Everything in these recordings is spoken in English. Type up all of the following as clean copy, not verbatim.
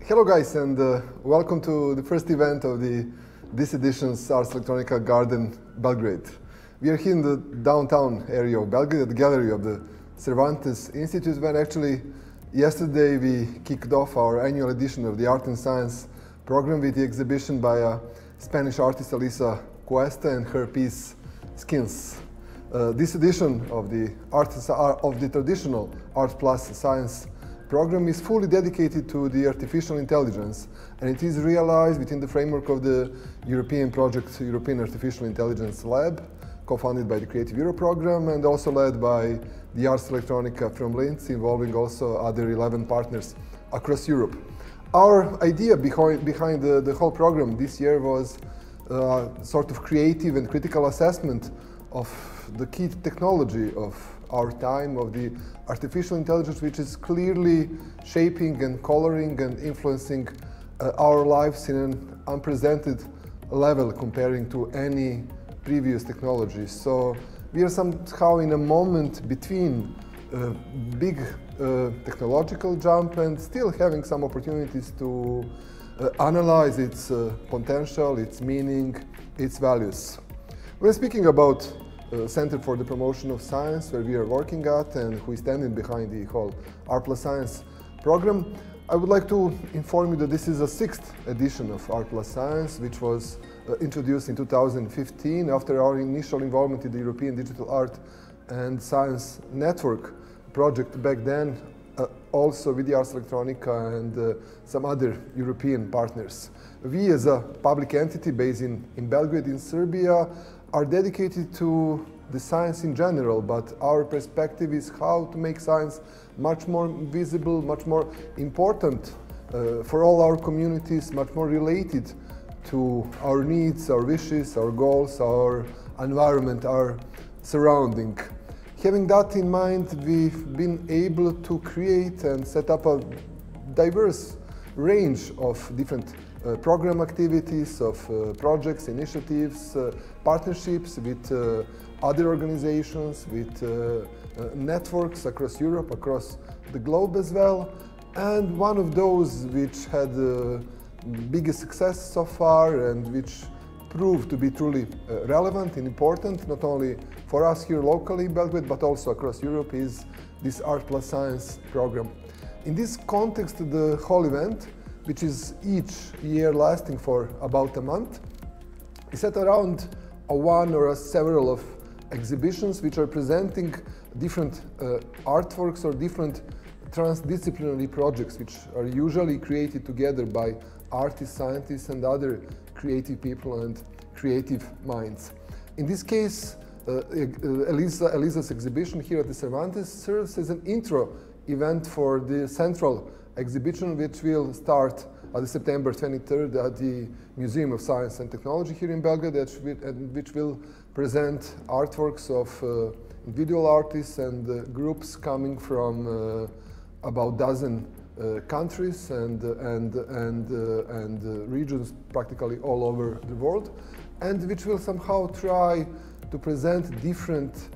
Hello guys, and welcome to the first event of this edition's Ars Electronica Garden Belgrade. We are here in the downtown area of Belgrade at the gallery of the Cervantes Institute, where actually yesterday we kicked off our annual edition of the Art and Science program with the exhibition by a Spanish artist Elisa Cuesta and her piece Skins. This edition of the traditional art+science program is fully dedicated to the artificial intelligence, and it is realized within the framework of the European project, European Artificial Intelligence Lab, co-founded by the Creative Europe program and also led by the Ars Electronica from Linz, involving also other 11 partners across Europe. Our idea behind the whole program this year was sort of creative and critical assessment of the key technology of our time, of the artificial intelligence, which is clearly shaping and coloring and influencing our lives in an unprecedented level comparing to any previous technology. So we are somehow in a moment between big technological jump and still having some opportunities to analyze its potential, its meaning, its values. When speaking about Center for the Promotion of Science, where we are working at and who is standing behind the whole art+science program, I would like to inform you that this is a 6th edition of art+science, which was introduced in 2015 after our initial involvement in the European Digital Art and Science Network project back then, also with the Ars Electronica and some other European partners. We, as a public entity based in Belgrade in Serbia, are dedicated to the science in general, but our perspective is how to make science much more visible, much more important for all our communities, much more related to our needs, our wishes, our goals, our environment, our surrounding. Having that in mind, we've been able to create and set up a diverse range of different program activities, of projects, initiatives, partnerships with other organizations, with networks across Europe, across the globe as well. And one of those which had the biggest success so far and which proved to be truly relevant and important, not only for us here locally in Belgrade, but also across Europe, is this Art+Science program. In this context, the whole event, which is each year lasting for about a month, is set around one or several of exhibitions which are presenting different artworks or different transdisciplinary projects which are usually created together by artists, scientists and other creative people and creative minds. In this case, Elisa's exhibition here at the Cervantes serves as an intro event for the central exhibition, which will start on September 23rd at the Museum of Science and Technology here in Belgrade, which will present artworks of individual artists and groups coming from about a dozen countries and regions practically all over the world, and which will somehow try to present different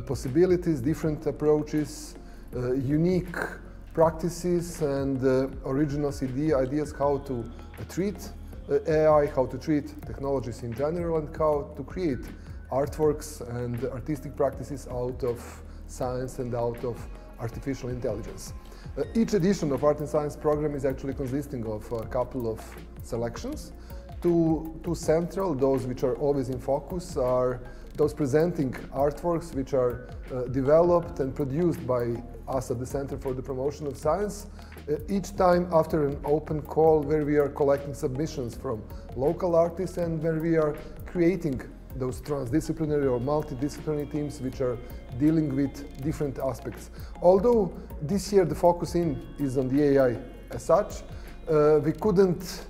possibilities, different approaches, unique practices and original ideas how to treat AI, how to treat technologies in general, and how to create artworks and artistic practices out of science and out of artificial intelligence. Each edition of Art and Science program is actually consisting of a couple of selections. Two central, those which are always in focus, are those presenting artworks which are developed and produced by us at the Center for the Promotion of Science, each time after an open call where we are collecting submissions from local artists and where we are creating those transdisciplinary or multidisciplinary teams which are dealing with different aspects. Although this year the focus is on the AI as such, we couldn't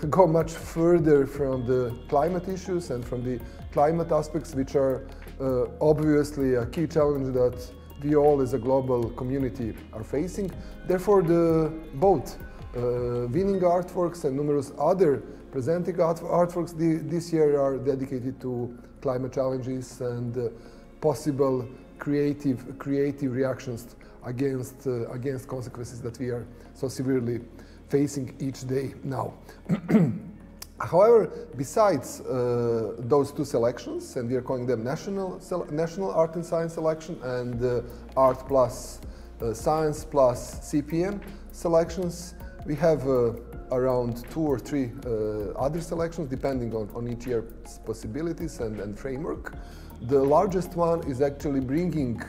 go much further from the climate issues and from the climate aspects, which are obviously a key challenge that we all as a global community are facing. Therefore, both winning artworks and numerous other presenting artworks this year are dedicated to climate challenges and possible creative reactions against consequences that we are so severely facing each day now. However, besides those two selections, and we are calling them National Art and Science Selection and Art plus Science plus CPM selections, we have around 2 or 3 other selections depending on each year's possibilities and framework. The largest one is actually bringing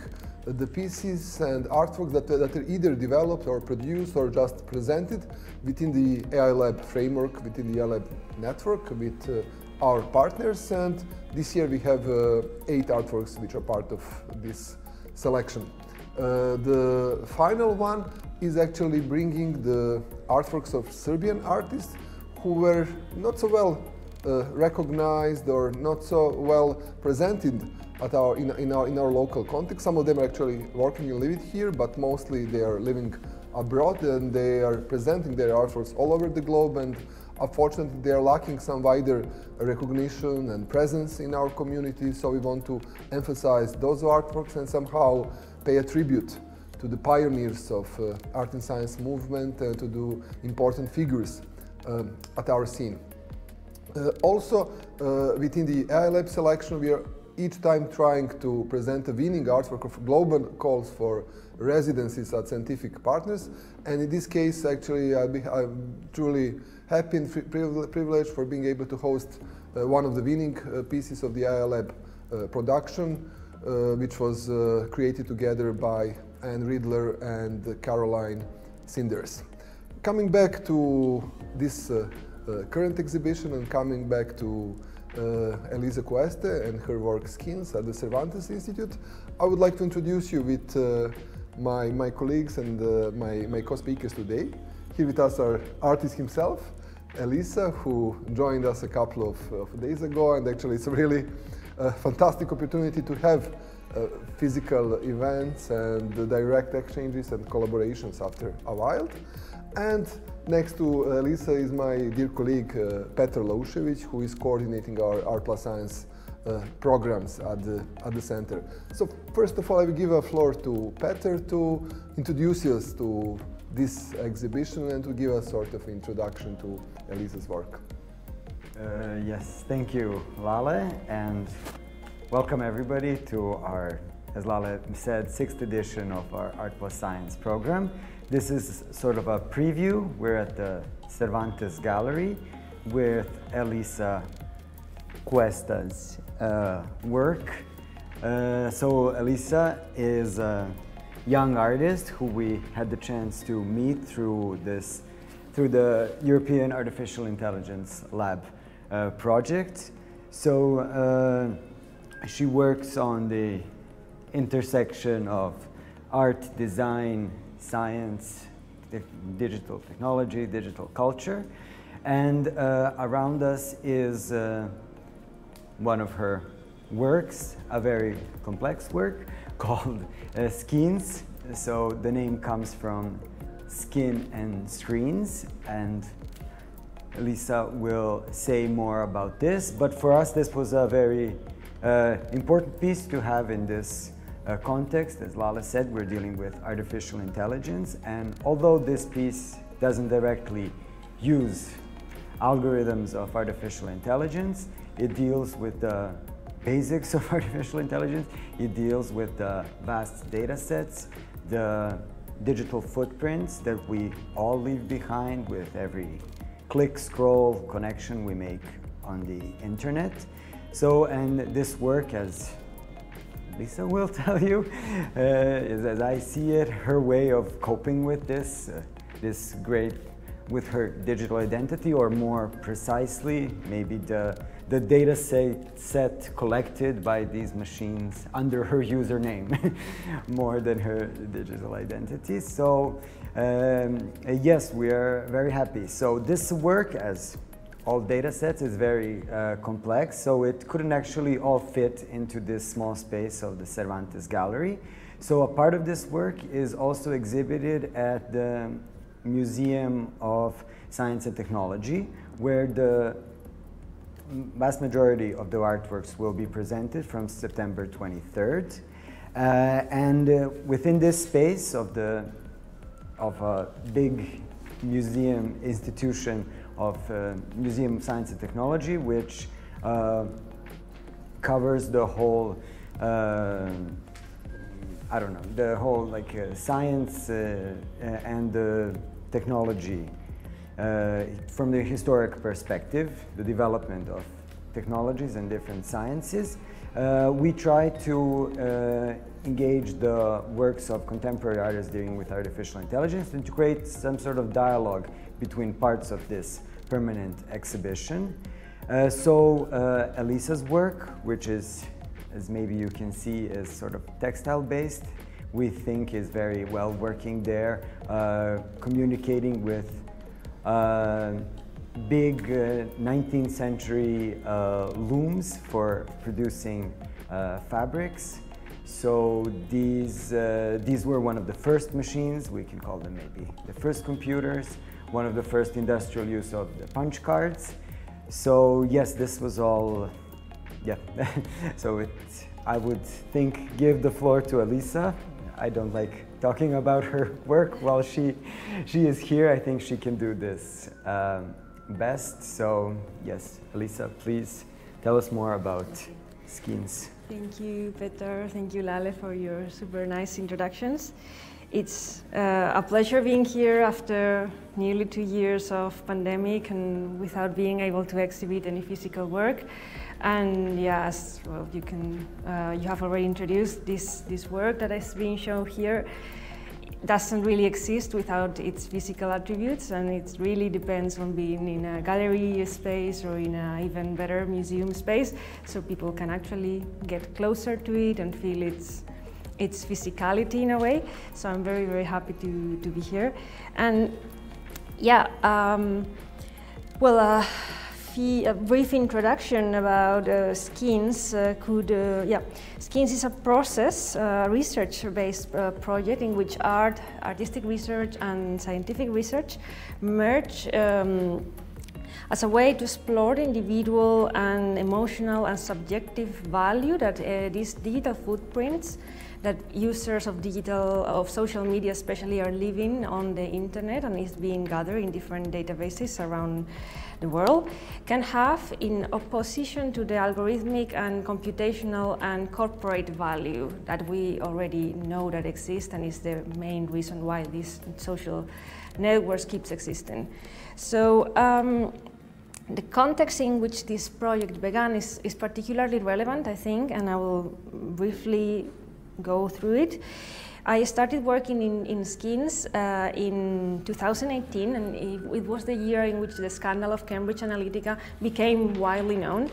the pieces and artworks that are either developed or produced or just presented within the AI Lab framework, within the AI Lab network with our partners. And this year we have 8 artworks which are part of this selection. The final one is actually bringing the artworks of Serbian artists who were not so well recognized or not so well presented at in our local context. Some of them are actually working and living here, but mostly they are living abroad and they are presenting their artworks all over the globe, and unfortunately they are lacking some wider recognition and presence in our community. So we want to emphasize those artworks and somehow pay a tribute to the pioneers of art and science movement, to the important figures at our scene. Also, within the AI Lab selection, we are each time trying to present a winning artwork of global calls for residencies at scientific partners. And in this case, actually, I'm truly happy and privileged for being able to host one of the winning pieces of the AI Lab production, which was created together by Anne Riedler and Caroline Sinders. Coming back to this current exhibition and coming back to Elisa Cueste and her work Skins at the Cervantes Institute, I would like to introduce you with my colleagues and my co-speakers today. Here with us are artist himself, Elisa, who joined us a couple of days ago, and actually it's a really fantastic opportunity to have physical events and direct exchanges and collaborations after a while. And next to Elisa is my dear colleague Petar Laušević, who is coordinating our art+science programs at the center. So first of all, I will give a floor to Petar to introduce us to this exhibition and to give a sort of introduction to Elisa's work. Yes, thank you, Lale, and welcome everybody to our, as Lale said, 6th edition of our art+science program. This is sort of a preview. We're at the Cervantes Gallery with Elisa Cuesta's work. So Elisa is a young artist who we had the chance to meet through the European Artificial Intelligence Lab project. So she works on the intersection of art, design, science, digital technology, digital culture. And around us is one of her works, a very complex work called Skins. So the name comes from skin and screens, and Elisa will say more about this. But for us, this was a very important piece to have in this context. As Lala said, we're dealing with artificial intelligence, and although this piece doesn't directly use algorithms of artificial intelligence, it deals with the basics of artificial intelligence. It deals with the vast data sets, the digital footprints that we all leave behind with every click, scroll, connection we make on the internet. So, and this work, as Lisa will tell you, is, as I see it, her way of coping with this with her digital identity, or more precisely, maybe the data set collected by these machines under her username, more than her digital identity. So, yes, we are very happy. So this work, as all data sets, is very complex, so it couldn't actually all fit into this small space of the Cervantes Gallery. So a part of this work is also exhibited at the Museum of Science and Technology, where the vast majority of the artworks will be presented from September 23rd. And within this space of a big museum institution of Museum of Science and Technology, which covers the whole, I don't know, the whole like science and technology from the historic perspective, the development of technologies and different sciences. We try to engage the works of contemporary artists dealing with artificial intelligence and to create some sort of dialogue between parts of this permanent exhibition. Elisa's work, which is, as maybe you can see, is sort of textile based, we think is very well working there, communicating with big 19th century looms for producing fabrics. So these were one of the first machines, we can call them maybe the first computers, one of the first industrial use of the punch cards. So yes, this was all, yeah. So I would think give the floor to Elisa. I don't like talking about her work while she is here. I think she can do this best. So yes, Elisa, please tell us more about Skins. Thank you, Peter. Thank you, Lale, for your super nice introductions. It's a pleasure being here after nearly 2 years of pandemic and without being able to exhibit any physical work. And yes, well, you have already introduced this work that is being shown here. Doesn't really exist without its physical attributes, and it really depends on being in a gallery space or in an even better museum space, so people can actually get closer to it and feel its physicality in a way. So I'm very, very happy to be here. And yeah, a brief introduction about Skins Skins is a process, research-based project in which artistic research and scientific research merge as a way to explore the individual and emotional and subjective value that these digital footprints that users of social media especially are living on the internet and is being gathered in different databases around the world can have in opposition to the algorithmic and computational and corporate value that we already know that exists and is the main reason why these social networks keeps existing. So the context in which this project began is particularly relevant, I think, and I will briefly go through it. I started working in Skins in 2018, and it was the year in which the scandal of Cambridge Analytica became widely known.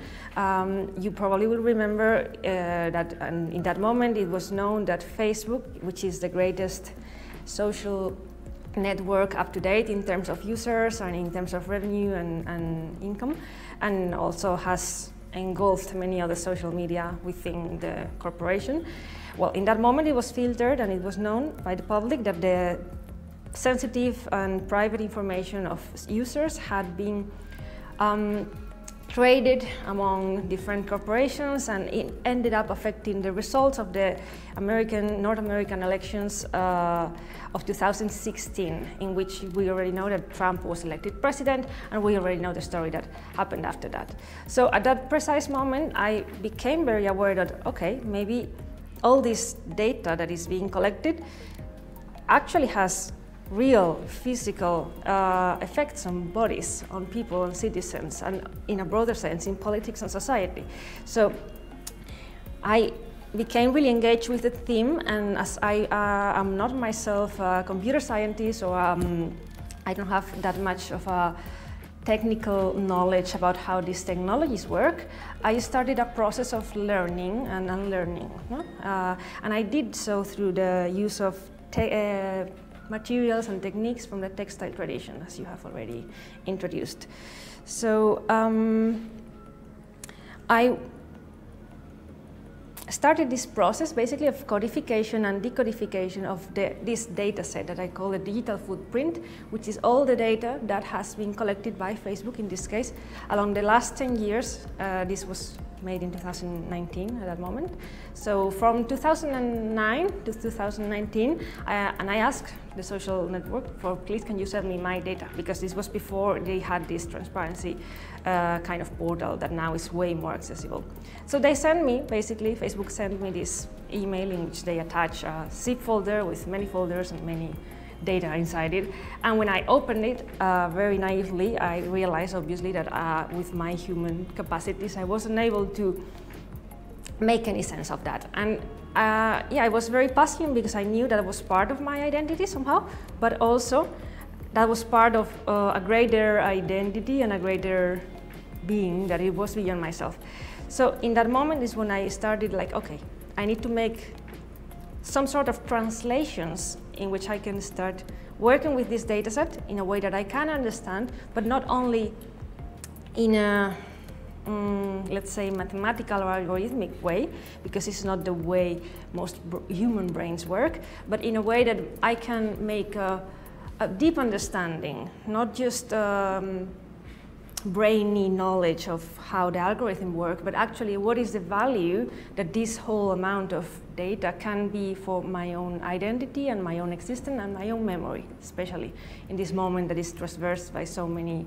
You probably will remember that in that moment it was known that Facebook, which is the greatest social network up to date in terms of users and in terms of revenue and income, and also has engulfed many other social media within the corporation. Well, in that moment it was filtered and it was known by the public that the sensitive and private information of users had been traded among different corporations, and it ended up affecting the results of the North American elections of 2016, in which we already know that Trump was elected president, and we already know the story that happened after that. So at that precise moment, I became very aware that, okay, maybe all this data that is being collected actually has real physical effects on bodies, on people, on citizens, and in a broader sense, in politics and society. So I became really engaged with the theme, and as I am not myself a computer scientist, or I don't have that much of a technical knowledge about how these technologies work, I started a process of learning and unlearning. And I did so through the use of materials and techniques from the textile tradition, as you have already introduced. So I started this process basically of codification and decodification of this data set that I call a digital footprint, which is all the data that has been collected by Facebook in this case along the last 10 years. This was made in 2019 at that moment. So from 2009 to 2019, and I asked the social network for, please can you send me my data, because this was before they had this transparency kind of portal that now is way more accessible. So they sent me, basically, Facebook sent me this email in which they attach a zip folder with many folders and many data inside it. And when I opened it, very naively, I realized obviously that with my human capacities, I wasn't able to make any sense of that. And yeah, I was very puzzling because I knew that it was part of my identity somehow, but also that was part of a greater identity and a greater being, that it was beyond myself. So in that moment is when I started like, okay, I need to make some sort of translations in which I can start working with this data set in a way that I can understand, but not only in a, let's say, mathematical or algorithmic way, because it's not the way most human brains work, but in a way that I can make a deep understanding, not just brainy knowledge of how the algorithm works, but actually what is the value that this whole amount of data can be for my own identity and my own existence and my own memory, especially in this moment that is traversed by so many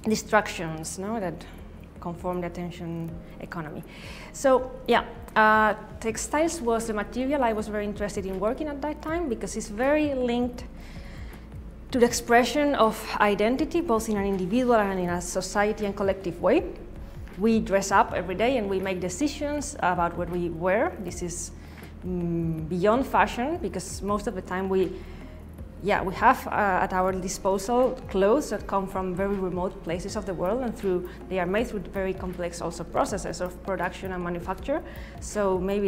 distractions, no, that conform the attention economy. So yeah, textiles was the material I was very interested in working at that time, because it's very linked to the expression of identity, both in an individual and in a society and collective way. We dress up every day and we make decisions about what we wear. This is beyond fashion, because most of the time we have at our disposal clothes that come from very remote places of the world, and they are made through very complex also processes of production and manufacture. So maybe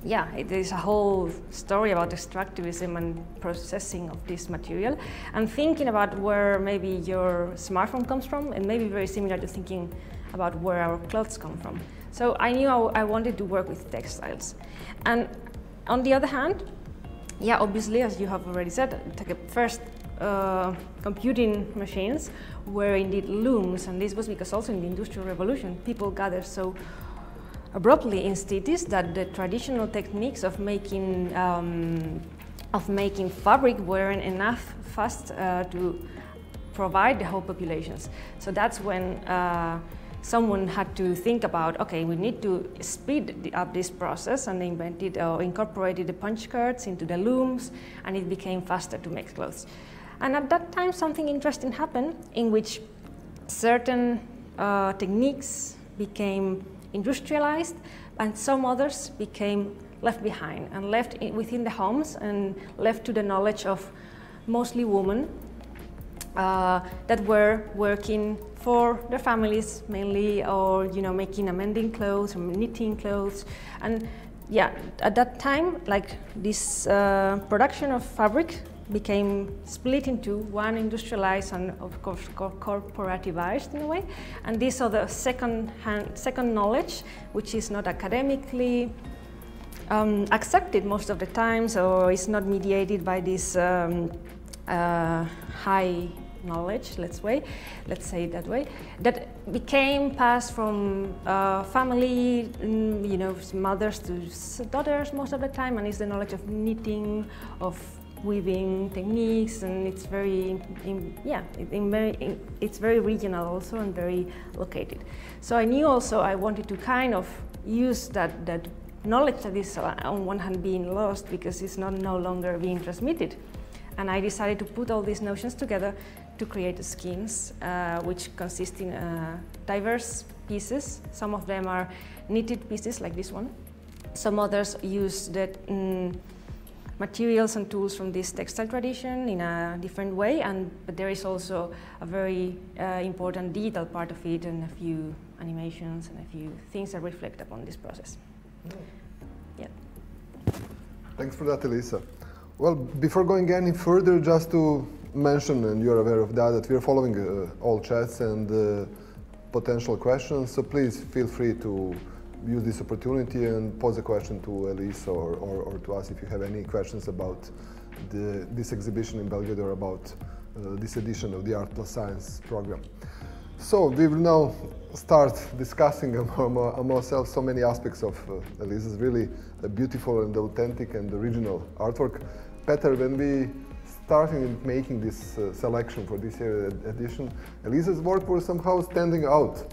it is a whole story about extractivism and processing of this material, and thinking about where maybe your smartphone comes from, and maybe very similar to thinking about where our clothes come from. So I knew I wanted to work with textiles. And on the other hand, yeah, obviously, as you have already said, the first computing machines were indeed looms, and this was because also in the Industrial Revolution, people gathered so abruptly in cities that the traditional techniques of making fabric weren't enough fast to provide the whole populations. So that's when someone had to think about, okay, we need to speed up this process, and they invented or incorporated the punch cards into the looms, and it became faster to make clothes. And at that time, something interesting happened in which certain techniques became industrialized, and some others became left behind and left within the homes and left to the knowledge of mostly women that were working for their families mainly, or making amending clothes or knitting clothes. And yeah, at that time, like this production of fabric became split into one industrialized and of course corporativized in a way, and this other second knowledge, which is not academically accepted most of the times, or is not mediated by this high knowledge, let's say it that way, that became passed from family, mothers to daughters most of the time, and is the knowledge of knitting, of weaving techniques, and it's very, it's very regional also and very located. So I knew also I wanted to kind of use that knowledge that is on one hand being lost because it's no longer being transmitted. And I decided to put all these notions together to create the skins, which consist in diverse pieces. Some of them are knitted pieces like this one. Some others use the materials and tools from this textile tradition in a different way, but there is also a very important digital part of it, and a few animations and a few things that reflect upon this process. Yeah. Thanks for that, Elisa. Well, before going any further, just to mention, and you're aware of that we are following all chats and potential questions, so please feel free to use this opportunity and pose a question to Elisa or to us if you have any questions about this exhibition in Belgrade or about this edition of the Art+Science program. So we will now start discussing among ourselves so many aspects of Elisa's really beautiful and authentic and original artwork. Peter, when we started making this selection for this year edition, Elisa's work was somehow standing out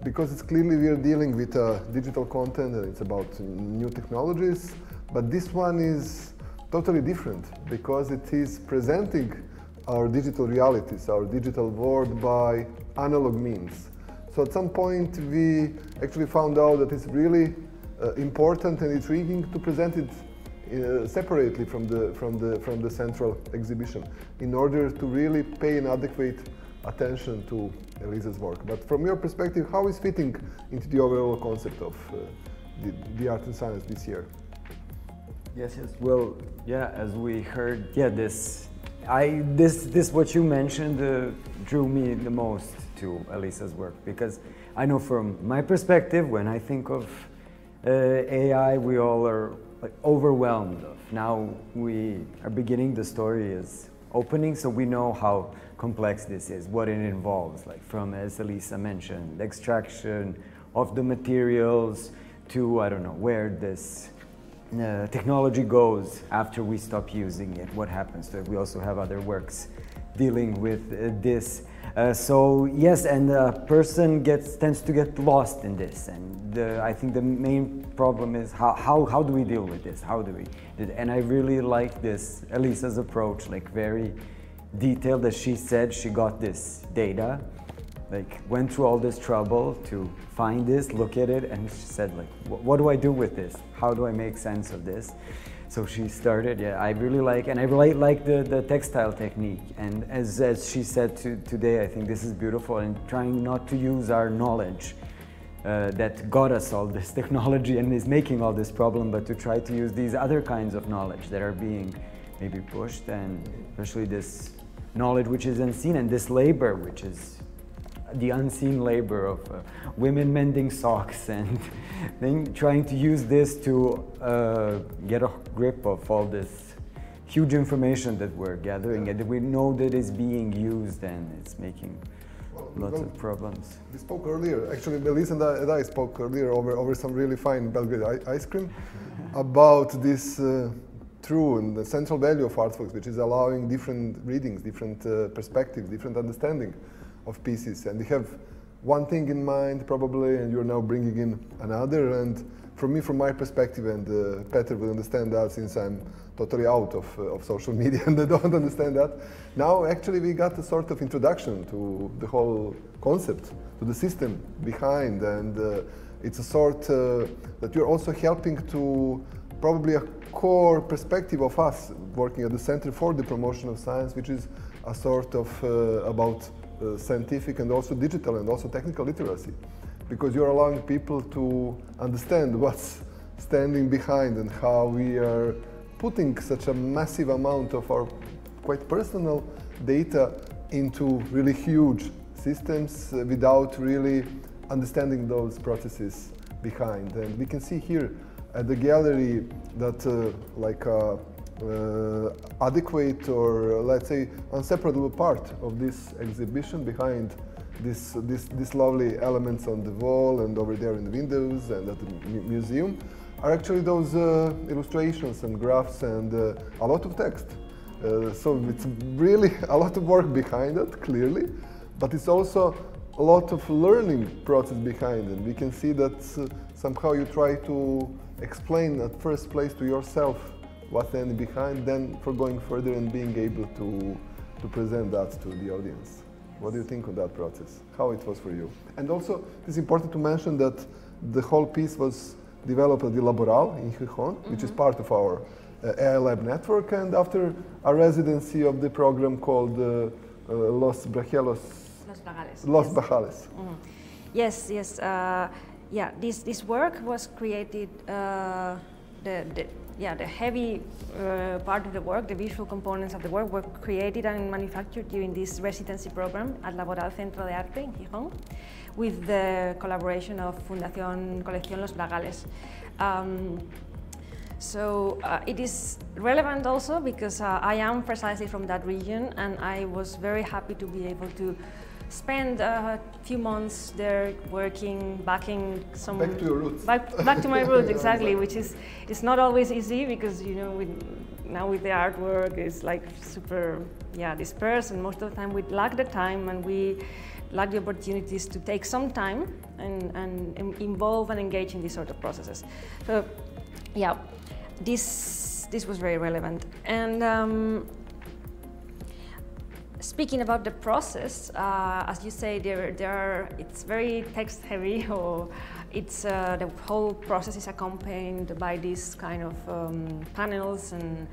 because it's clearly we are dealing with digital content and it's about new technologies, but this one is totally different because it is presenting our digital realities, our digital world by analog means. So at some point we actually found out that it's really important and intriguing to present it separately from the central exhibition in order to really pay an adequate attention to Elisa's work. But from your perspective, how is fitting into the overall concept of the art and science this year? Yes. Well, yeah, as we heard, yeah, this what you mentioned drew me the most to Elisa's work, because I know from my perspective, when I think of AI, we all are like overwhelmed. Now we are beginning, the story is opening, so we know how complex this is, what it involves, like from, as Elisa mentioned, extraction of the materials to, I don't know, where this technology goes after we stop using it, what happens to it. We also have other works dealing with this. So yes, and a person tends to get lost in this, and I think the main problem is how do we deal with this? How do we? And I really like this Elisa's approach, like very detailed. As she said, she got this data, like went through all this trouble to find this, look at it, and she said, like, what do I do with this? How do I make sense of this? So she started, yeah, I really like, and I really like the textile technique. And as she said today, I think this is beautiful, and trying not to use our knowledge that got us all this technology and is making all this problem, but to try to use these other kinds of knowledge that are being maybe pushed, and especially this knowledge which is unseen, and this labor which is the unseen labor of women mending socks, and then trying to use this to get a grip of all this huge information that we're gathering, and that we know that is being used, and it's making lots of problems. We spoke earlier, actually Elisa and I spoke earlier over some really fine Belgrade ice cream about this true and the central value of artworks, which is allowing different readings, different perspectives, different understanding of pieces. And we have one thing in mind probably, and you're now bringing in another. And for me, from my perspective, and Peter will understand that since I'm totally out of social media and I don't understand that. Now actually we got a sort of introduction to the whole concept, to the system behind, and it's a sort that you're also helping to probably a core perspective of us working at the Center for the Promotion of Science, which is a sort of about scientific and also digital and also technical literacy, because you're allowing people to understand what's standing behind and how we are putting such a massive amount of our quite personal data into really huge systems without really understanding those processes behind. And we can see here at the gallery that adequate, or let's say inseparable part of this exhibition behind these lovely elements on the wall and over there in the windows and at the museum are actually those illustrations and graphs and a lot of text. So it's really a lot of work behind it, clearly, but it's also a lot of learning process behind it. We can see that somehow you try to explain at first place to yourself what's standing behind, then for going further and being able to present that to the audience. What do you think of that process? How it was for you? And also, it's important to mention that the whole piece was developed at the Laboral in Gijón, which is part of our AI Lab network, and after a residency of the program called Los Bragales. Yes, yes. Yeah, this work was created, the heavy part of the work, the visual components of the work were created and manufactured during this residency program at Laboral Centro de Arte in Gijón, with the collaboration of Fundación Colección Los Bragales. So it is relevant also because I am precisely from that region, and I was very happy to be able to spend a few months there working, backing some... Back to your roots. Back to my roots, exactly, which is, it's not always easy because, you know, now with the artwork, it's like super, dispersed, and most of the time we lack the time and we lack the opportunities to take some time and involve and engage in these sort of processes. So, yeah, this was very relevant. And speaking about the process, as you say, it's very text heavy, or it's the whole process is accompanied by these kind of panels and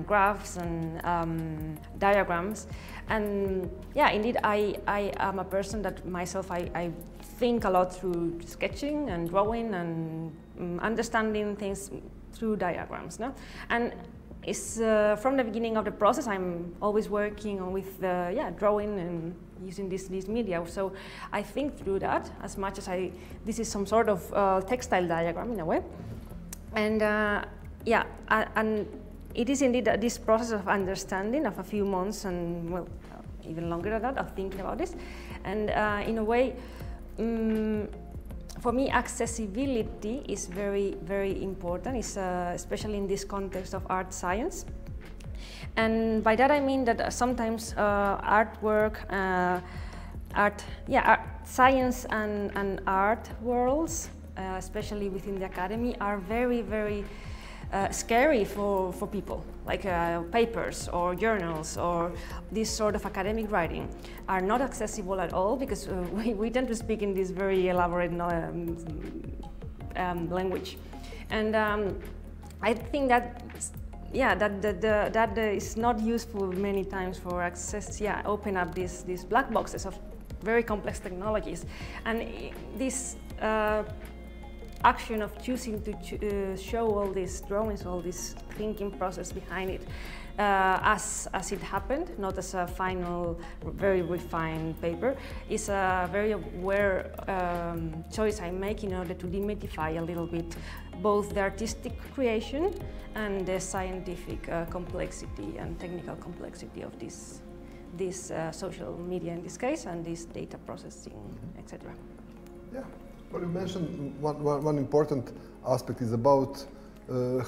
graphs and diagrams. And yeah, indeed, I am a person that myself, I think a lot through sketching and drawing and understanding things through diagrams. No? And it's from the beginning of the process, I'm always working on with drawing and using this media. So I think through that as much as this is some sort of textile diagram in a way. And and it is indeed this process of understanding of a few months and, well, even longer than that, of thinking about this. And in a way, for me, accessibility is very, very important, especially in this context of art science. And by that I mean that sometimes artwork, science and art worlds, especially within the academy, are very, very scary for people, like papers or journals or this sort of academic writing are not accessible at all because we tend to speak in this very elaborate language. And I think that that is not useful many times for access, open up these black boxes of very complex technologies. And this action of choosing to show all these drawings, all this thinking process behind it, as it happened, not as a final, very refined paper, is a very aware choice I make in order to demystify a little bit both the artistic creation and the scientific complexity and technical complexity of this social media in this case, and this data processing, etc. Yeah. Well, you mentioned one important aspect is about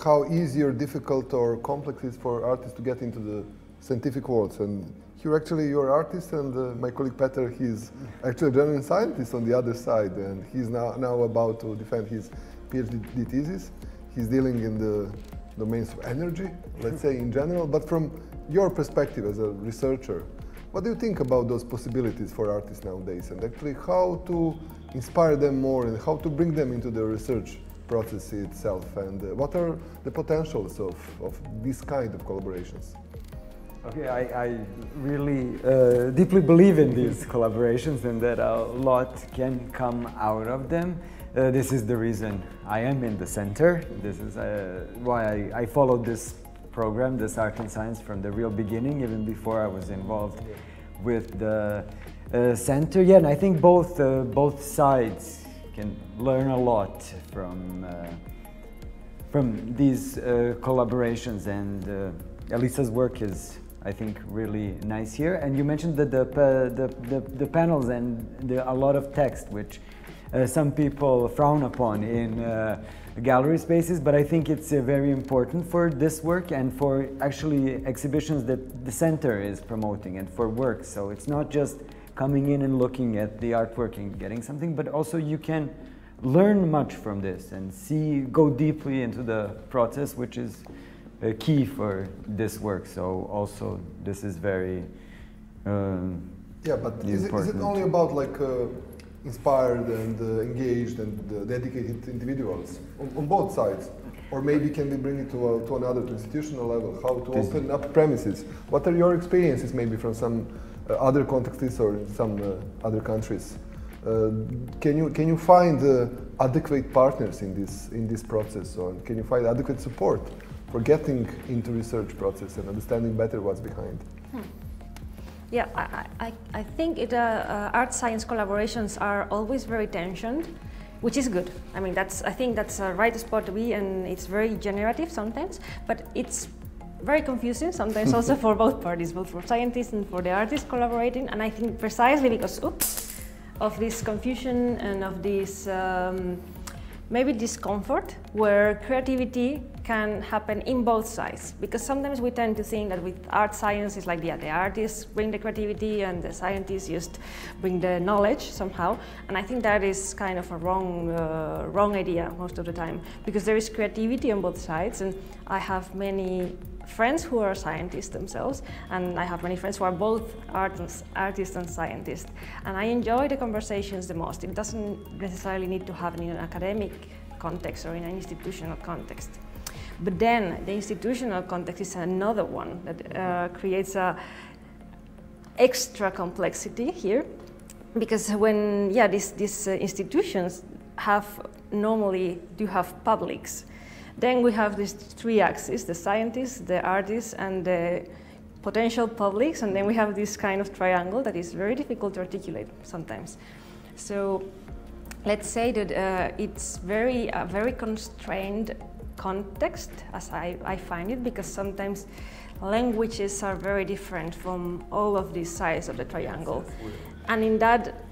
how easy or difficult or complex it is for artists to get into the scientific worlds. And here actually you're an artist, and my colleague Peter, he's actually a genuine scientist on the other side, and he's now about to defend his PhD thesis. He's dealing in the domains of energy, let's say in general, but from your perspective as a researcher, what do you think about those possibilities for artists nowadays, and actually how to inspire them more and how to bring them into the research process itself, and what are the potentials of this kind of collaborations? Okay, I really deeply believe in these collaborations and that a lot can come out of them. This is the reason I am in the center. This is why I followed this program, this art and science, from the real beginning, even before I was involved with the center. Yeah, and I think both sides can learn a lot from these collaborations, and Elisa's work is, I think, really nice here. And you mentioned that the panels and a lot of text, which some people frown upon in gallery spaces, but I think it's very important for this work and for actually exhibitions that the center is promoting, and for work. So it's not just coming in and looking at the artwork and getting something, but also you can learn much from this and go deeply into the process, which is key for this work. So also this is very yeah, but is it only about like inspired and engaged and dedicated individuals on both sides, or maybe can we bring it to another, to institutional level, how to open up premises? What are your experiences maybe from some other contexts or some other countries? Can you find adequate partners in this process, or can you find adequate support for getting into research process and understanding better what's behind? Yeah, I think art-science collaborations are always very tensioned, which is good. I mean, I think that's a right spot to be, and it's very generative sometimes, but it's very confusing, sometimes also for both parties, both for scientists and for the artists collaborating. And I think precisely because, of this confusion and of this maybe discomfort, where creativity can happen in both sides. Because sometimes we tend to think that with art science, it's like the artists bring the creativity and the scientists just bring the knowledge somehow. And I think that is kind of a wrong idea most of the time, because there is creativity on both sides. And I have many friends who are scientists themselves, and I have many friends who are both artists and scientists. And I enjoy the conversations the most. It doesn't necessarily need to happen in an academic context or in an institutional context. But then the institutional context is another one that creates a extra complexity here, because when these institutions normally do have publics. Then we have these three axes: the scientists, the artists, and the potential publics. And then we have this kind of triangle that is very difficult to articulate sometimes. So let's say that it's a very constrained context, as I find it, because sometimes languages are very different from all of these sides of the triangle. And in that,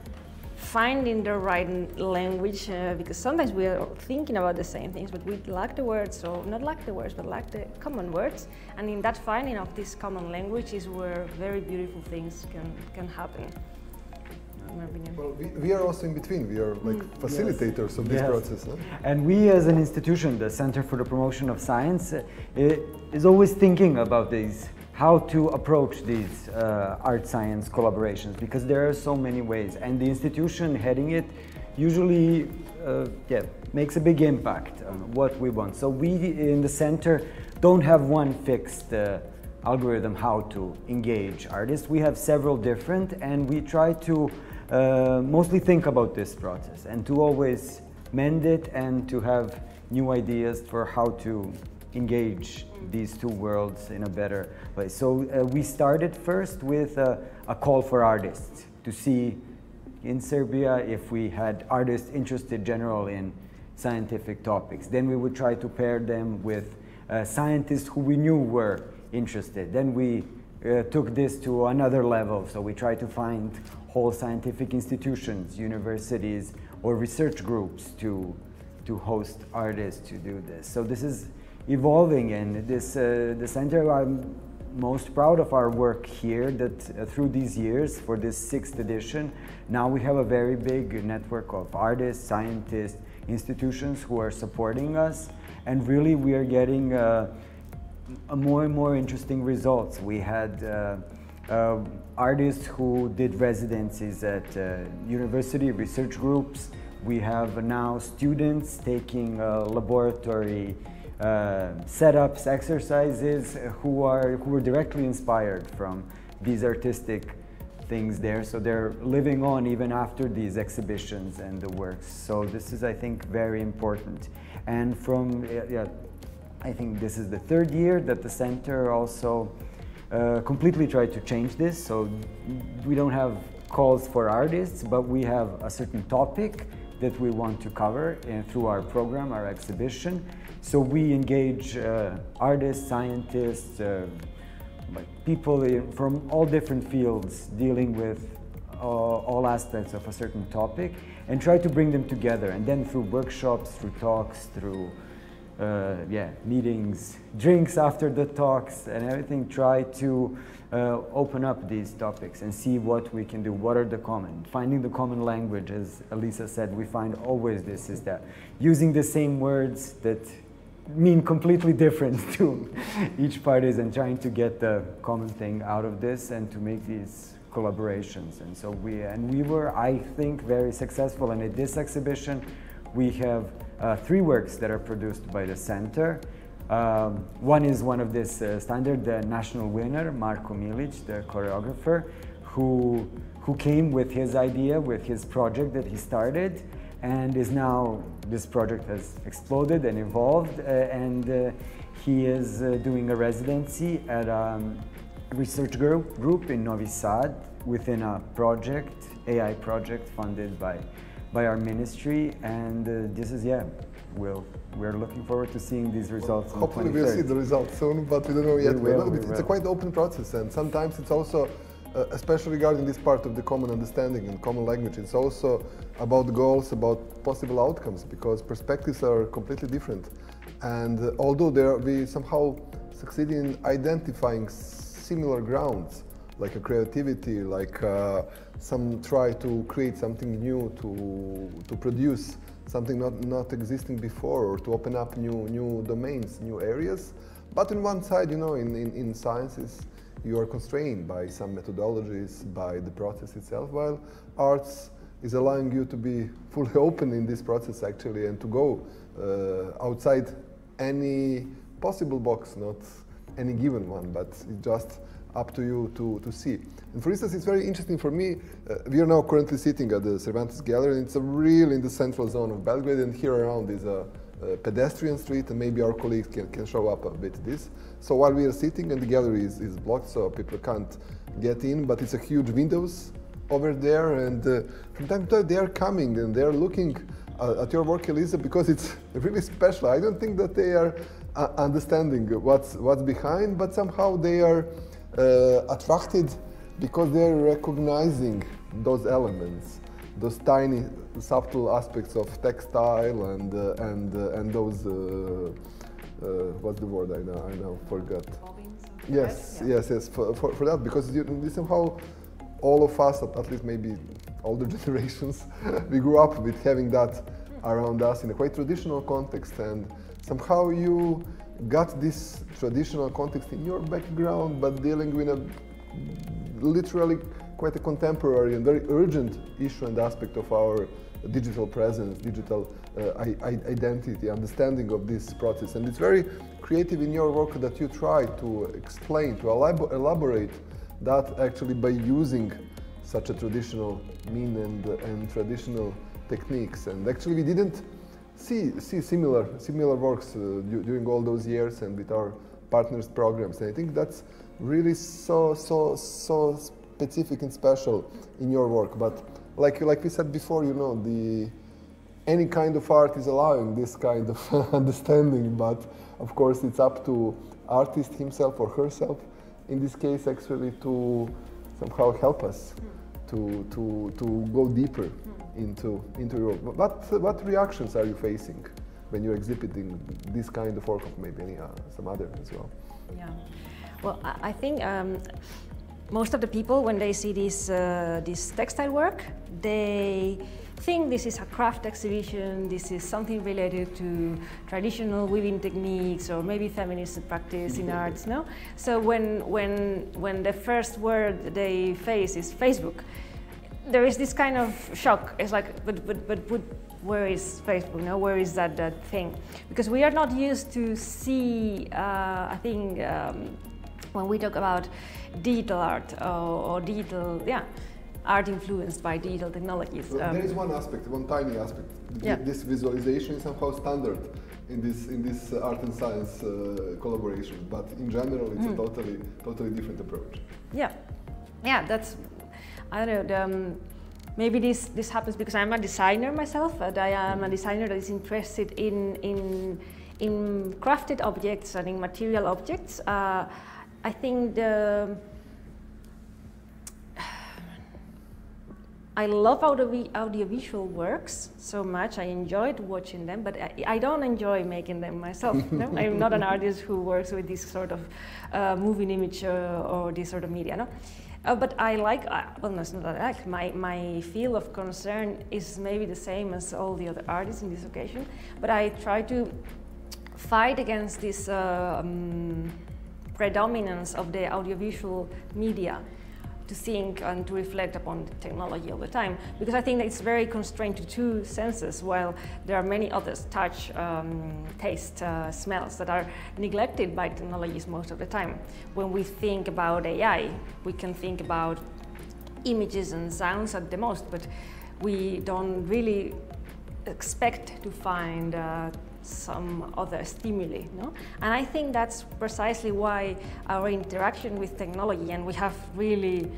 finding the right language, because sometimes we are thinking about the same things, but we lack the words, or not lack the words, but lack the common words. And in that finding of this common language is where very beautiful things can happen. Well, we are also in between. We are like facilitators of this process. Huh? And we as an institution, the Center for the Promotion of Science, is always thinking about how to approach these art-science collaborations, because there are so many ways. And the institution heading it usually makes a big impact on what we want. So we in the center don't have one fixed algorithm how to engage artists. We have several different, and we try to mostly think about this process and to always mend it and to have new ideas for how to engage these two worlds in a better way. So we started first with a call for artists to see in Serbia if we had artists interested generally in scientific topics. Then we would try to pair them with scientists who we knew were interested. Then we took this to another level. So we tried to find whole scientific institutions, universities, or research groups to host artists to do this. So this is evolving, and the center, I'm most proud of our work here, that through these years, for this 6th edition, now we have a very big network of artists, scientists, institutions who are supporting us, and really we are getting more and more interesting results. We had artists who did residencies at university research groups. We have now students taking laboratory setups, exercises, who were directly inspired from these artistic things there. So they're living on even after these exhibitions and the works. So this is, I think, very important. And from, I think this is the 3rd year that the center also completely tried to change this. So we don't have calls for artists, but we have a certain topic that we want to cover through our program, our exhibition. So we engage artists, scientists, people from all different fields dealing with all aspects of a certain topic, and try to bring them together. And then through workshops, through talks, through meetings, drinks after the talks and everything, try to open up these topics and see what we can do, what are the finding the common language. As Elisa said, we find always this is that using the same words that mean completely different to each parties, and trying to get the common thing out of this and to make these collaborations. And so we were, I think, very successful. And at this exhibition we have 3 works that are produced by the center. One is one of this standard, the national winner, Marko Milic, the choreographer, who came with his idea, with his project that he started, and is now, this project has exploded and evolved, and he is doing a residency at a research group in Novi Sad within a project, AI project funded by our ministry. And this is, we're looking forward to seeing these results. Hopefully we'll see the results soon, but we don't know yet. It's a quite open process, and sometimes it's also, especially regarding this part of the common understanding and common language, it's also about goals, about possible outcomes, because perspectives are completely different. And although we somehow succeed in identifying similar grounds, like a creativity, like some try to create something new, to produce something not existing before, or to open up new domains, new areas. But on one side, you know, in sciences, you are constrained by some methodologies, by the process itself, while arts is allowing you to be fully open in this process actually, and to go outside any possible box, not any given one, but it's just up to you to see. And for instance, it's very interesting for me, we are now currently sitting at the Cervantes Gallery, and it's really in the central zone of Belgrade, and here around is a pedestrian street, and maybe our colleagues can show up a bit this. So while we are sitting, and the gallery is blocked, so people can't get in, but it's a huge windows over there, and from time to time they are coming and they are looking at your work, Elisa, because it's really special. I don't think that they are understanding what's behind, but somehow they are attracted because they're recognizing those elements, those tiny, subtle aspects of textile and those what's the word I now forgot. Yes, yeah. yes, for that, because somehow all of us, at least maybe older generations, we grew up with having that around us in a quite traditional context, and somehow you got this traditional context in your background, but dealing with a literally quite a contemporary and very urgent issue and aspect of our digital presence, digital identity, understanding of this process. And it's very creative in your work that you try to explain, to elaborate that actually by using such a traditional mean and traditional techniques. And actually we didn't see similar works during all those years and with our partners programs. And I think that's really so specific and special in your work. But like we said before, you know, any kind of art is allowing this kind of understanding, but of course it's up to artist himself or herself in this case actually to somehow help us to go deeper into your work. What reactions are you facing when you're exhibiting this kind of work, of maybe some other as well? Yeah, well, I think most of the people, when they see this textile work, they think this is a craft exhibition, this is something related to traditional weaving techniques or maybe feminist practice in arts, no? So when the first word they face is Facebook, there is this kind of shock. It's like, but where is Facebook? No, where is that thing? Because we are not used to see. I think when we talk about digital art or digital, art influenced by digital technologies. There is one aspect, one tiny aspect. This visualization is somehow standard in this art and science collaboration, but in general, it's a totally different approach. Yeah, that's. I don't know, maybe this happens because I'm a designer myself, and I am a designer that is interested in crafted objects and in material objects. I think I love audiovisual works so much. I enjoyed watching them, but I don't enjoy making them myself. No? I'm not an artist who works with this sort of moving image or this sort of media. No? But I like, well, no, it's not that I like, my field of concern is maybe the same as all the other artists in this occasion, but I try to fight against this predominance of the audiovisual media to think and to reflect upon technology all the time, because I think that it's very constrained to two senses, while there are many others, touch, taste, smells, that are neglected by technologies most of the time. When we think about AI, we can think about images and sounds at the most, but we don't really expect to find some other stimuli, no? And I think that's precisely why our interaction with technology, and we have really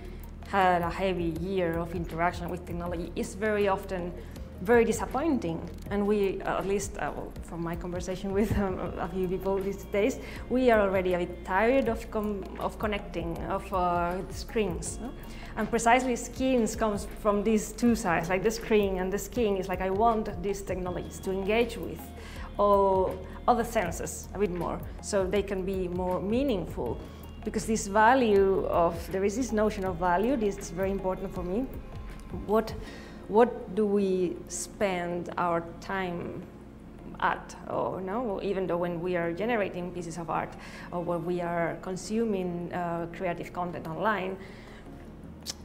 had a heavy year of interaction with technology, is very often very disappointing. And we, at least from my conversation with a few people these days, we are already a bit tired of connecting, of screens. No? And precisely skins comes from these two sides, like the screen and the skin is like, I want these technologies to engage with all other senses a bit more, so they can be more meaningful. Because this value there is this notion of value, this is very important for me. What do we spend our time at, or no, even though when we are generating pieces of art, or when we are consuming creative content online,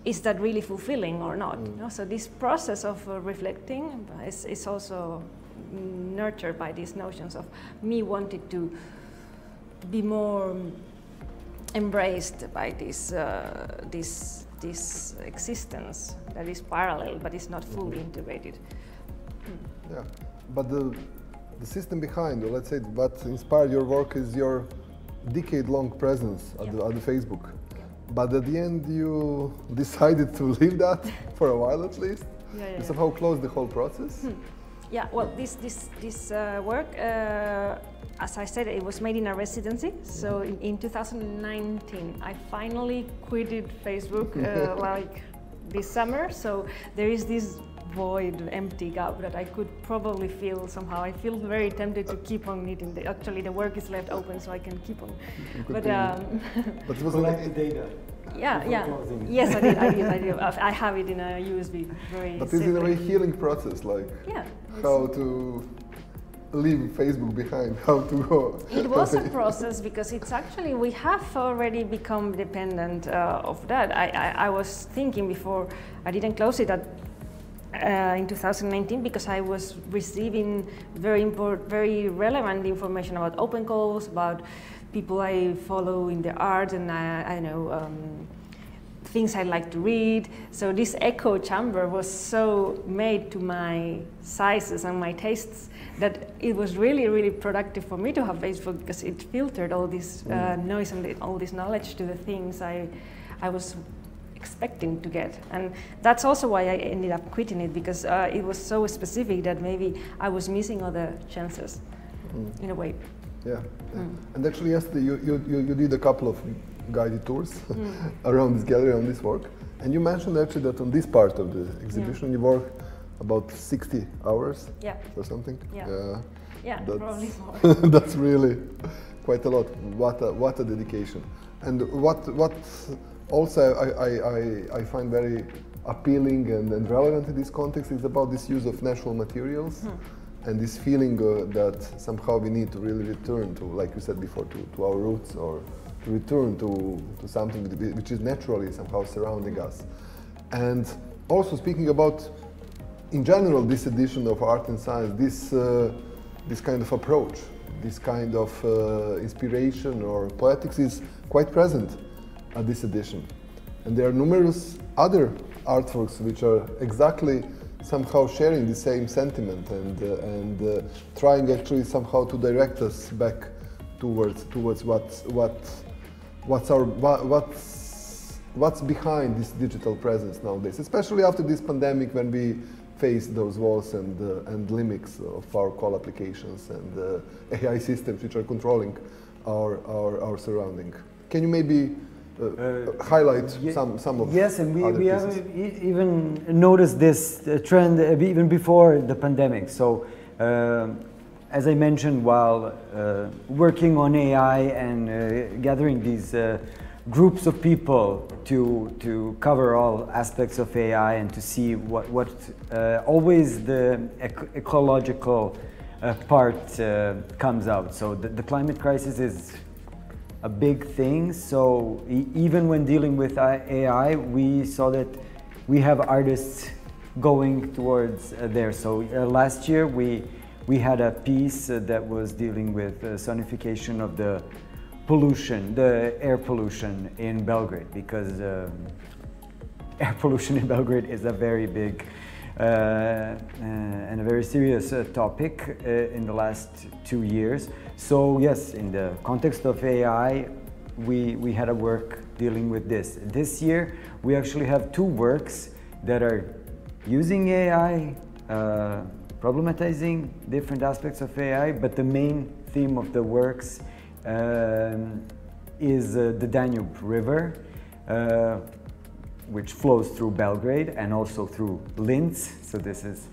is that really fulfilling or not? You know? So this process of reflecting is also nurtured by these notions of me wanting to be more embraced by this existence that is parallel but is not fully integrated. Yeah, but the system behind, or let's say what inspired your work, is your decade-long presence at the Facebook. But at the end, you decided to leave that for a while at least. You somehow closed the whole process. Yeah, well, this work, as I said, it was made in a residency. So in 2019, I finally quitted Facebook like this summer. So there is this void, empty gap that I could probably feel somehow. I feel very tempted to keep on knitting. Actually, the work is left open, so I can keep on. But it was like the data. Yeah. Yes, I did. I have it in a USB. Very. But it's in a way healing process, like how to leave Facebook behind, how to go. It was a process because it's actually, we have already become dependent of that. I was thinking before, I didn't close it in 2019 because I was receiving very relevant information about open calls, about people I follow in the art, and I know things I like to read. So this echo chamber was so made to my sizes and my tastes that it was really, really productive for me to have Facebook because it filtered all this noise and all this knowledge to the things I was expecting to get. And that's also why I ended up quitting it, because it was so specific that maybe I was missing other chances in a way. Yeah. And actually yesterday you did a couple of guided tours around this gallery, on this work, and you mentioned actually that on this part of the exhibition you work about 60 hours or something. Probably more. That's really quite a lot. What a dedication. And what also I find very appealing and relevant in this context is about this use of natural materials. And this feeling that somehow we need to really return to, like you said before, to our roots, or to return to something which is naturally somehow surrounding us. And also speaking about, in general, this edition of Art and Science, this kind of approach, this kind of inspiration or poetics is quite present at this edition. And there are numerous other artworks which are exactly somehow sharing the same sentiment and trying actually somehow to direct us back towards what's behind this digital presence nowadays, especially after this pandemic, when we face those walls and limits of our call applications and AI systems which are controlling our surrounding. Can you maybe highlight some of yes, and we have even noticed this trend even before the pandemic. So, as I mentioned, while working on AI and gathering these groups of people to cover all aspects of AI and to see what always the ecological part comes out. So the climate crisis is a big thing. So even when dealing with AI, we saw that we have artists going towards there. So last year we had a piece that was dealing with sonification of the pollution, the air pollution in Belgrade, because air pollution in Belgrade is a very big and a very serious topic in the last 2 years. So yes, in the context of AI, we had a work dealing with this. This year, we actually have 2 works that are using AI problematizing different aspects of AI, but the main theme of the works is the Danube River, which flows through Belgrade and also through Linz. So this is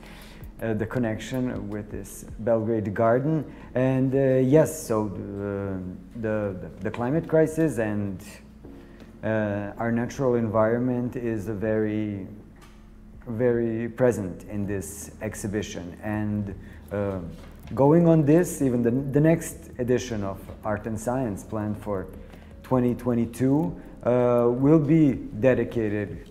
the connection with this Belgrade garden. And yes, so the climate crisis and our natural environment is a very present in this exhibition. And going on this, even the next edition of Art and Science planned for 2022 will be dedicated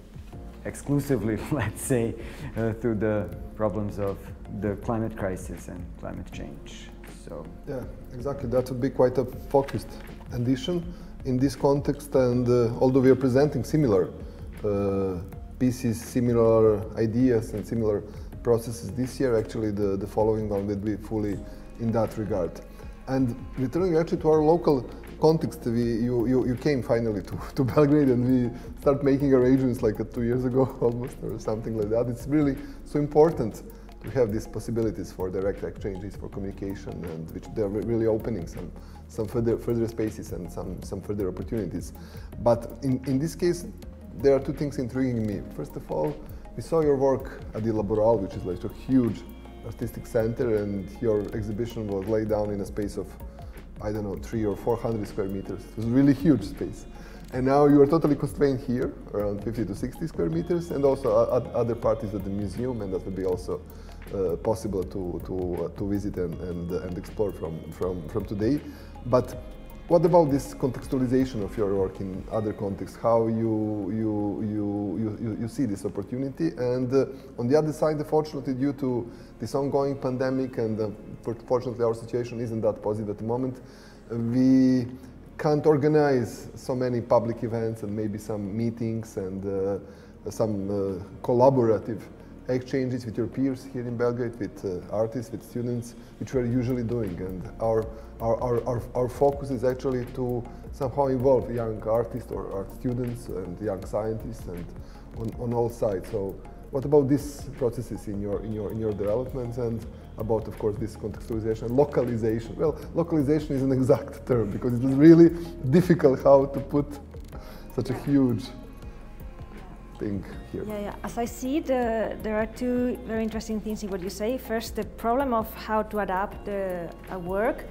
exclusively, let's say, to the problems of the climate crisis and climate change. So yeah, exactly. That would be quite a focused edition in this context. And although we are presenting similar pieces, similar ideas, and similar processes this year, actually the following one will be fully in that regard. And returning actually to our local context, you came finally to Belgrade, and we start making arrangements like 2 years ago almost, or something like that. It's really so important to have these possibilities for direct exchanges, for communication, and which they're really opening some further spaces and some further opportunities. But in this case, there are two things intriguing me. First of all, we saw your work at the Laboral, which is like a huge artistic center, and your exhibition was laid down in a space of, I don't know, 300 or 400 square meters. It was a really huge space. And now you are totally constrained here, around 50 to 60 square meters, and also other parties at the museum, and that will be also possible to visit and explore from today. But what about this contextualization of your work in other contexts? How you see this opportunity? And on the other side, unfortunately, due to this ongoing pandemic, and fortunately our situation isn't that positive at the moment, we can't organize so many public events and maybe some meetings and some collaborative exchanges with your peers here in Belgrade, with artists, with students, which we're usually doing. And our focus is actually to somehow involve young artists or art students and young scientists, and on all sides. So what about these processes in your development, and about, of course, this contextualization, localization? Well, localization is an exact term, because it is really difficult how to put such a huge thing here. Yeah. As I see it, there are two very interesting things in what you say. First, the problem of how to adapt a work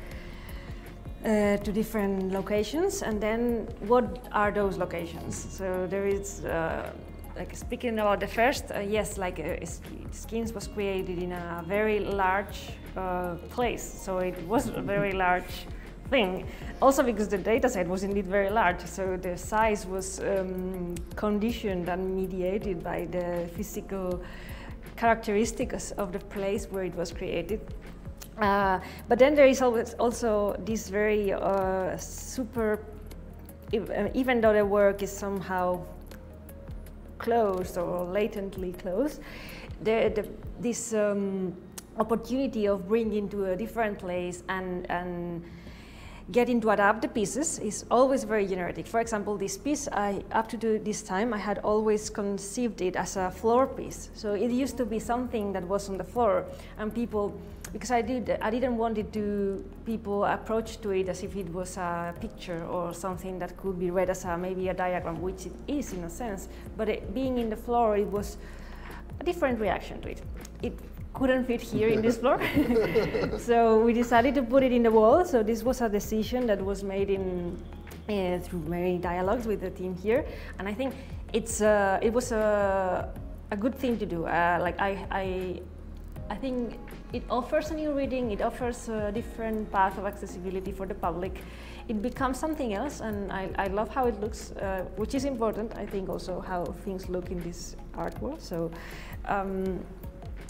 to different locations, and then what are those locations? So there is, like speaking about the first, yes, like Skins was created in a very large place, so it was a very large thing. Also because the data set was indeed very large, so the size was conditioned and mediated by the physical characteristics of the place where it was created. But then there is always also this very even though the work is somehow closed or latently closed, this opportunity of bringing to a different place and getting to adapt the pieces is always very generative. For example, this piece, up to this time, I had always conceived it as a floor piece. So it used to be something that was on the floor, and people, because I didn't want it to, people approach to it as if it was a picture or something that could be read as maybe a diagram, which it is in a sense, but being in the floor, it was a different reaction to it. It couldn't fit here in this floor, so we decided to put it in the wall. So this was a decision that was made through many dialogues with the team here, and I think it was a good thing to do. I think it offers a new reading, it offers a different path of accessibility for the public. It becomes something else, and I love how it looks, which is important, I think, also how things look in this art world. So.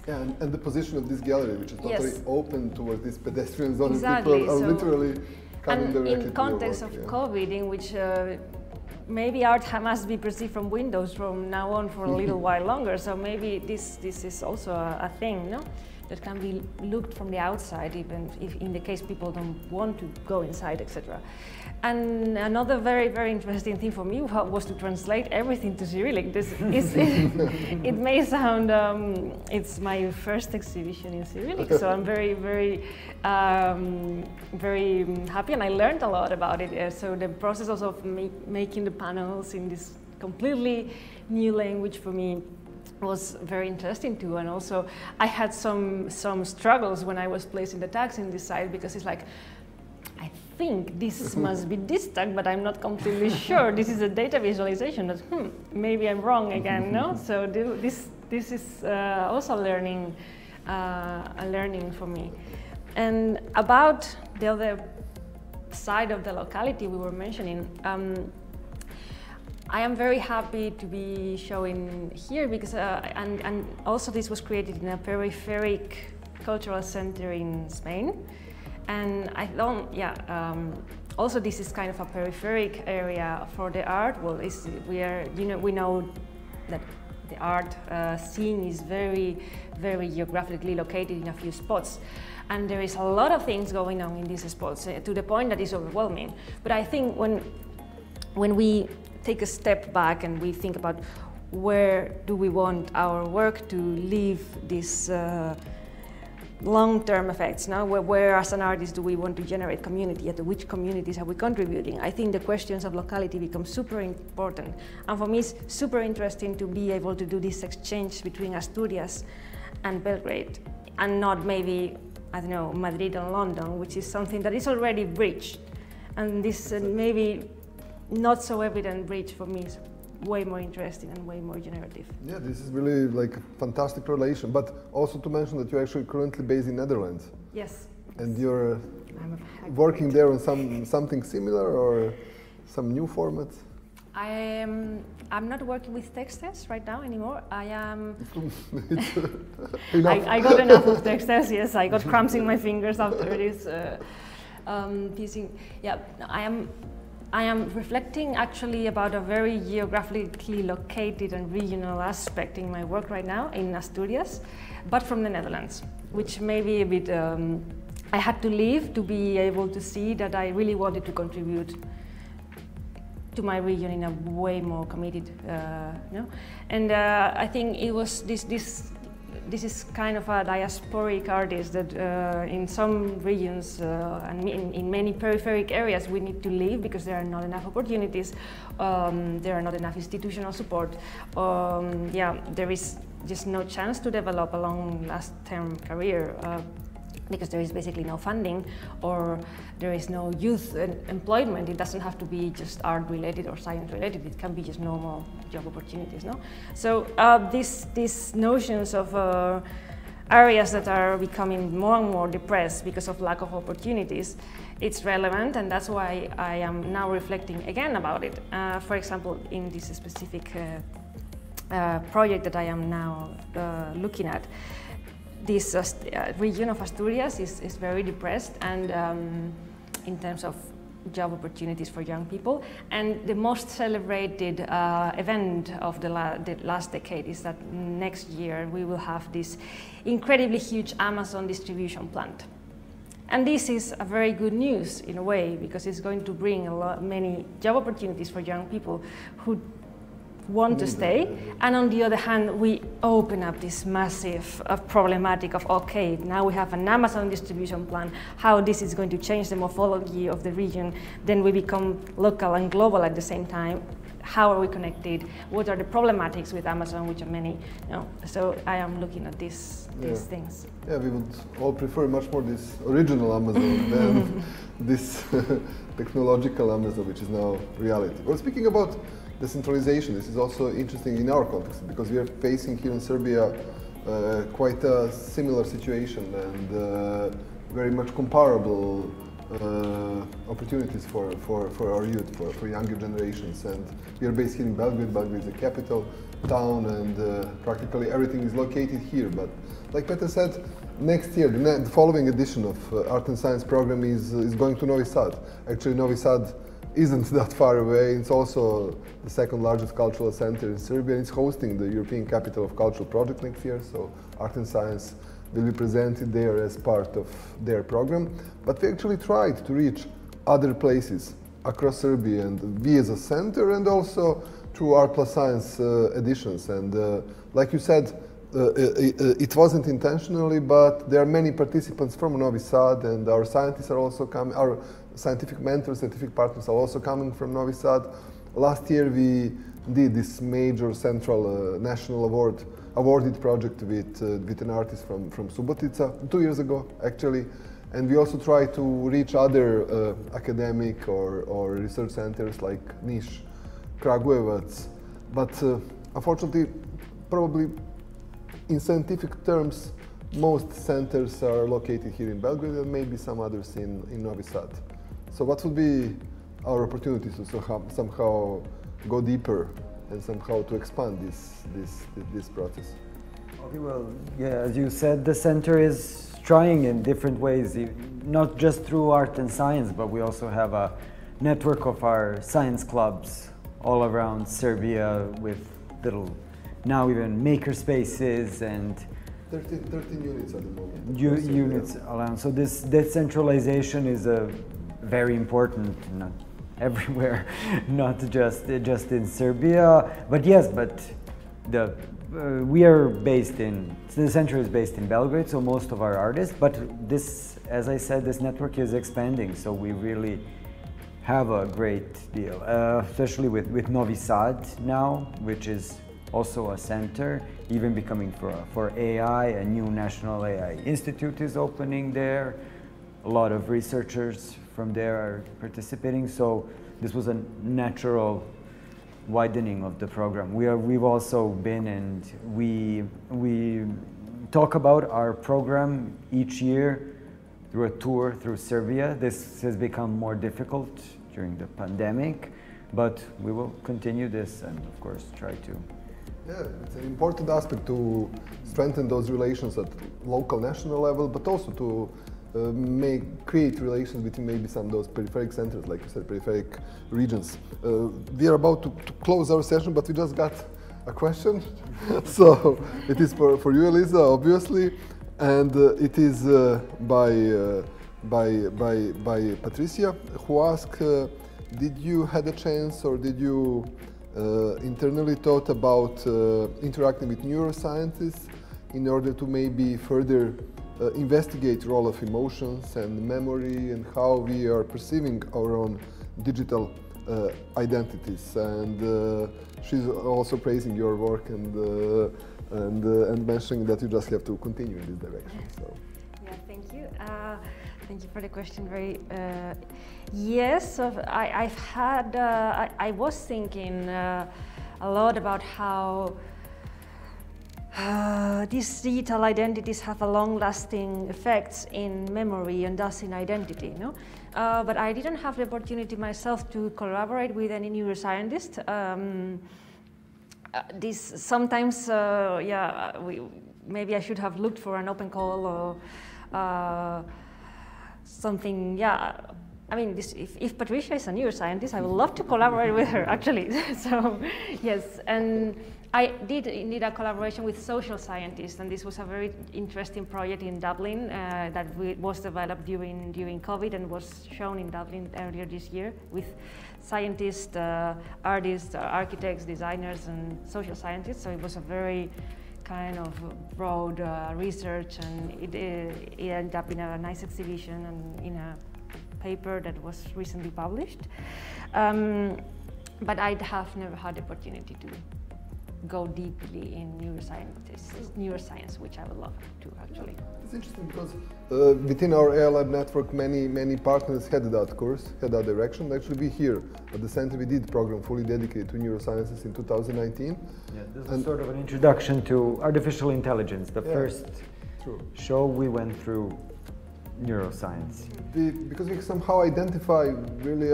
Yeah, and the position of this gallery, which is totally open towards this pedestrian zone, exactly. People are literally coming directly to your work. In context of COVID, in which maybe art must be perceived from windows from now on for a little while longer, so maybe this is also a thing, no? That can be looked from the outside, even if in the case people don't want to go inside, etc. And another very, very interesting thing for me was to translate everything to Cyrillic. It may sound, it's my first exhibition in Cyrillic, so I'm very, very, very happy, and I learned a lot about it. So the process also of making the panels in this completely new language for me was very interesting too. And also I had some struggles when I was placing the tags in this site, because it's like, I think this must be this tag, but I'm not completely sure. This is a data visualization. That maybe I'm wrong again. No, so this is also learning, a learning for me. And about the other side of the locality we were mentioning, I am very happy to be showing here because, and also this was created in a peripheric cultural center in Spain. And I don't, also this is kind of a peripheric area for the art. Well, we know that the art scene is very, very geographically located in a few spots. And there is a lot of things going on in these spots to the point that it's overwhelming. But I think when we take a step back and we think about where do we want our work to leave this long-term effects, now where as an artist do we want to generate community, and to which communities are we contributing? I think the questions of locality become super important, and for me it's super interesting to be able to do this exchange between Asturias and Belgrade, and not maybe, I don't know, Madrid and London, which is something that is already bridged, and this maybe not so evident bridge for me is way more interesting and way more generative. Yeah, this is really like a fantastic relation, but also to mention that you're actually currently based in Netherlands. Yes. And you're working there on something similar or some new formats? I'm not working with textiles right now anymore. I am. I got enough of textiles. Yes, I got cramps in my fingers after this piecing. Yeah, I am reflecting actually about a very geographically located and regional aspect in my work right now in Asturias, but from the Netherlands, which may be a bit, I had to leave to be able to see that I really wanted to contribute to my region in a way more committed, and I think it was this is kind of a diasporic artist that in some regions and in many peripheric areas we need to leave because there are not enough opportunities, there are not enough institutional support. There is just no chance to develop a long-term career because there is basically no funding, or there is no youth employment. It doesn't have to be just art-related or science-related. It can be just normal job opportunities, no? So these notions of areas that are becoming more and more depressed because of lack of opportunities, it's relevant, and that's why I am now reflecting again about it. For example, in this specific project that I am now looking at, this region of Asturias is very depressed, and in terms of job opportunities for young people. And the most celebrated event of the last decade is that next year we will have this incredibly huge Amazon distribution plant. And this is a very good news in a way, because it's going to bring many job opportunities for young people who want to stay, and on the other hand we open up this massive problematic of, okay, now we have an Amazon distribution plan, how this is going to change the morphology of the region, then we become local and global at the same time. How are we connected? What are the problematics with Amazon, which are many? So I am looking at these things. Yeah, we would all prefer much more this original Amazon than this technological Amazon, which is now reality. Well, speaking about decentralization, this is also interesting in our context, because we are facing here in Serbia quite a similar situation and very much comparable opportunities for our youth, for younger generations. And we are based here in Belgrade. Belgrade is the capital town, and practically everything is located here. But like Peter said, next year, the following edition of Art and Science program is going to Novi Sad. Actually, Novi Sad isn't that far away. It's also the second largest cultural center in Serbia. It's hosting the European Capital of Cultural Project next year, so Art and Science will be presented there as part of their program. But we actually tried to reach other places across Serbia, and we as a center, and also through art+science editions. And like you said, it wasn't intentionally, but there are many participants from Novi Sad, and our scientists are also coming, our scientific mentors, scientific partners are also coming from Novi Sad. Last year we did this major central national awarded project with an artist from Subotica 2 years ago, actually. And we also try to reach other academic or research centers like Niš, Kragujevac. But unfortunately, probably in scientific terms, most centers are located here in Belgrade and maybe some others in Novi Sad. So what would be our opportunities to somehow go deeper and somehow to expand this process? Okay, well, yeah, as you said, the center is trying in different ways, not just through art and science, but we also have a network of our science clubs all around Serbia with little, now even maker spaces and 13 units at the moment. Units around. So this decentralization is very important, not everywhere, not just in Serbia, but yes, but we are based in, the center is based in Belgrade, so most of our artists, but this, as I said, this network is expanding, so we really have a great deal, especially with Novi Sad now, which is also a center, even becoming for AI, a new National AI Institute is opening there. A lot of researchers from there are participating, so this was a natural widening of the program. We've also been, and we talk about our program each year through a tour through Serbia. This has become more difficult during the pandemic, but we will continue this and of course try to. Yeah, it's an important aspect to strengthen those relations at local, national level, but also to create relations between maybe some of those peripheric centers, like you said, peripheric regions. We are about to close our session, but we just got a question. So it is for you, Elisa, obviously, and it is by Patricia, who asked, did you had a chance, or did you internally thought about interacting with neuroscientists in order to maybe further investigate role of emotions and memory and how we are perceiving our own digital identities? And she's also praising your work and mentioning that you just have to continue in this direction. So. Yeah, thank you. Thank you for the question. Yes, I was thinking a lot about how these digital identities have a long-lasting effects in memory and thus in identity, no? But I didn't have the opportunity myself to collaborate with any neuroscientist. This sometimes, maybe I should have looked for an open call or something. Yeah, I mean, if Patricia is a neuroscientist, I would love to collaborate with her, actually. So, yes, and I did indeed a collaboration with social scientists, and this was a very interesting project in Dublin that was developed during COVID and was shown in Dublin earlier this year with scientists, artists, architects, designers, and social scientists. So it was a very kind of broad research, and it ended up in a nice exhibition and in a paper that was recently published. But I have never had the opportunity to go deeply in neuroscience, which I would love to actually. It's interesting because within our AI Lab network, many partners had that course, had that direction. Actually, we here at the center, we did a program fully dedicated to neurosciences in 2019. Yeah, this is sort of an introduction to artificial intelligence. The first show we went through neuroscience. Because we somehow identify really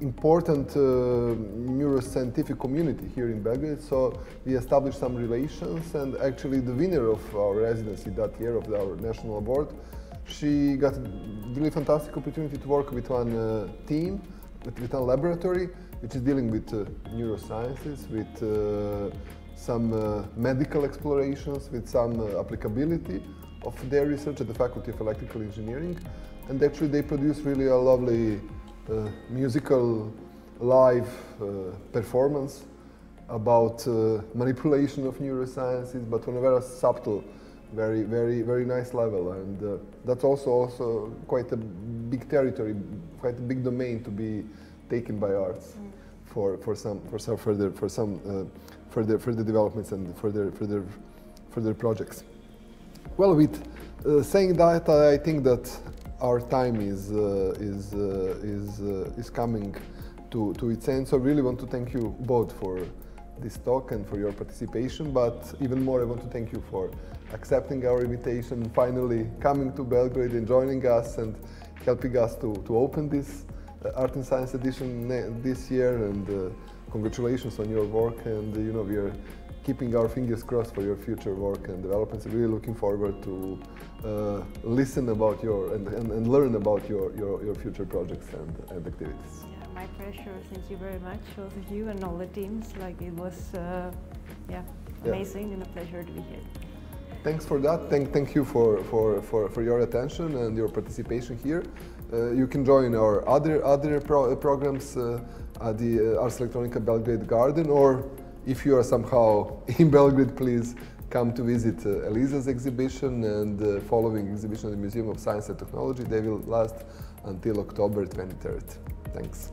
important neuroscientific community here in Belgrade, so we established some relations, and actually the winner of our residency that year of our national award, she got a really fantastic opportunity to work with one team, with a laboratory, which is dealing with neurosciences, with some medical explorations, with some applicability of their research at the Faculty of Electrical Engineering, and actually they produce really a lovely musical live performance about manipulation of neurosciences, but on a very subtle, very nice level, and that's also quite a big territory, quite a big domain to be taken by arts for some further developments and further projects. Well, with saying that, I think that our time is coming to its end. So I really want to thank you both for this talk and for your participation, but even more I want to thank you for accepting our invitation, finally coming to Belgrade and joining us and helping us to open this Art and Science edition this year, and congratulations on your work, and you know, we are keeping our fingers crossed for your future work and developments. Really looking forward to listen about your and learn about your future projects and activities. Yeah, my pleasure. Thank you very much, both of you and all the teams. Like, it was amazing and a pleasure to be here. Thanks for that. Thank you for your attention and your participation here. You can join our other programs at the Ars Electronica Belgrade Garden, or if you are somehow in Belgrade, please come to visit Elisa's exhibition and following exhibition at the Museum of Science and Technology. They will last until October 23rd. Thanks.